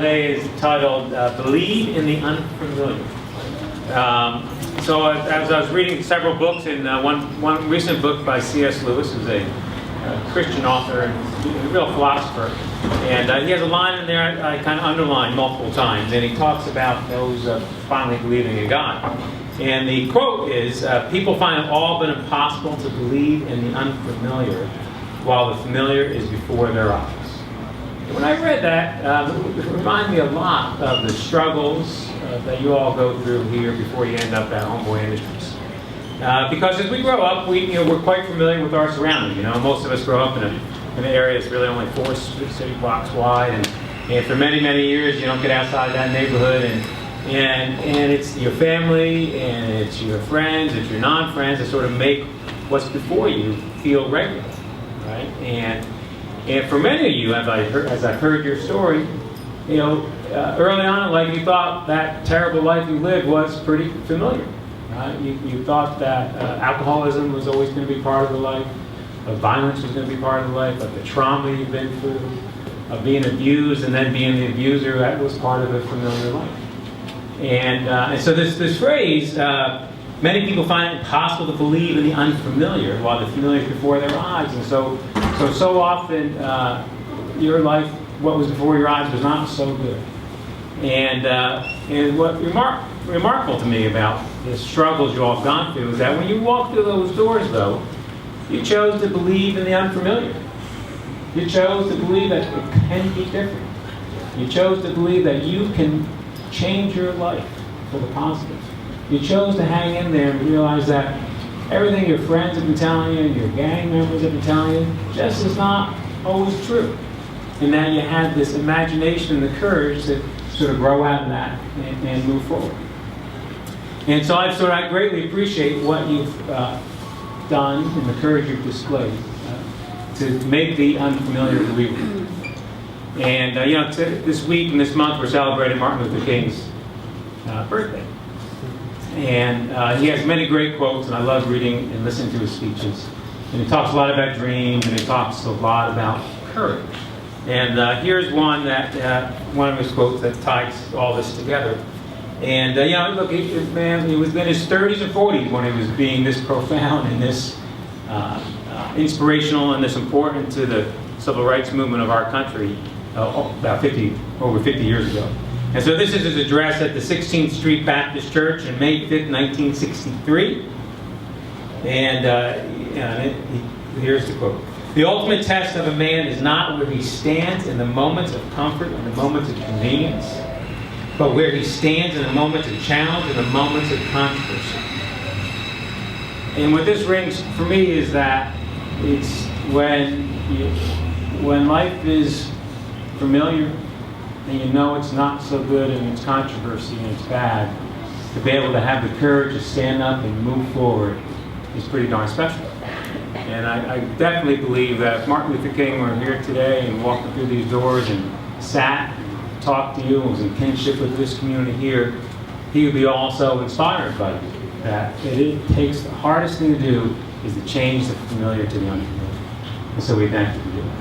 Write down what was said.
today is titled Believe in the Unfamiliar. So as I was reading several books, and one recent book by C.S. Lewis, who's a Christian author and a real philosopher, and he has a line in there I kind of underlined multiple times, and he talks about those finally believing in God. And the quote is, people find it all but impossible to believe in the unfamiliar while the familiar is before their eyes. When I read that, it reminded me a lot of the struggles that you all go through here before you end up at Homeboy Industries. Because as we grow up, we're quite familiar with our surroundings. Most of us grow up in an area that's really only 4 city blocks wide, and for many, many years you don't get outside that neighborhood, and it's your family, and it's your friends, it's your non-friends that sort of make what's before you feel regular, right? And for many of you, as I've heard your story, early on in life you thought that terrible life you lived was pretty familiar. Right? You thought that alcoholism was always going to be part of the life, violence was going to be part of the life, the trauma you've been through, being abused and then being the abuser, that was part of a familiar life. And so this phrase, many people find it impossible to believe in the unfamiliar while the familiar is before their eyes. And so often your life, what was before your eyes, was not so good. And what remarkable to me about the struggles you all have gone through is that when you walk through those doors, though, you chose to believe in the unfamiliar. You chose to believe that it can be different. You chose to believe that you can change your life for the positive. You chose to hang in there and realize that everything your friends have been telling you, your gang members have been telling you, just is not always true. And that you had this imagination and the courage to sort of grow out of that and move forward. And so I greatly appreciate what you've done and the courage you've displayed to make the unfamiliar believable. And this week and this month we're celebrating Martin Luther King's birthday. And he has many great quotes, and I love reading and listening to his speeches. And he talks a lot about dreams, and he talks a lot about courage. And here's one of his quotes that ties all this together. And look, he was in his 30s and 40s when he was being this profound and this inspirational and this important to the civil rights movement of our country about over 50 years ago. And so this is his address at the 16th Street Baptist Church on May 5th, 1963. And here's the quote. The ultimate test of a man is not where he stands in the moments of comfort and the moments of convenience, but where he stands in the moments of challenge and the moments of controversy. And what this rings for me is that it's when life is familiar and you know it's not so good and it's controversy and it's bad, to be able to have the courage to stand up and move forward is pretty darn special. And I definitely believe that if Martin Luther King were here today and walking through these doors and sat and talked to you and was in kinship with this community here, he would be also inspired by you. That it takes the hardest thing to do is to change the familiar to the unfamiliar. And so we thank you for doing that.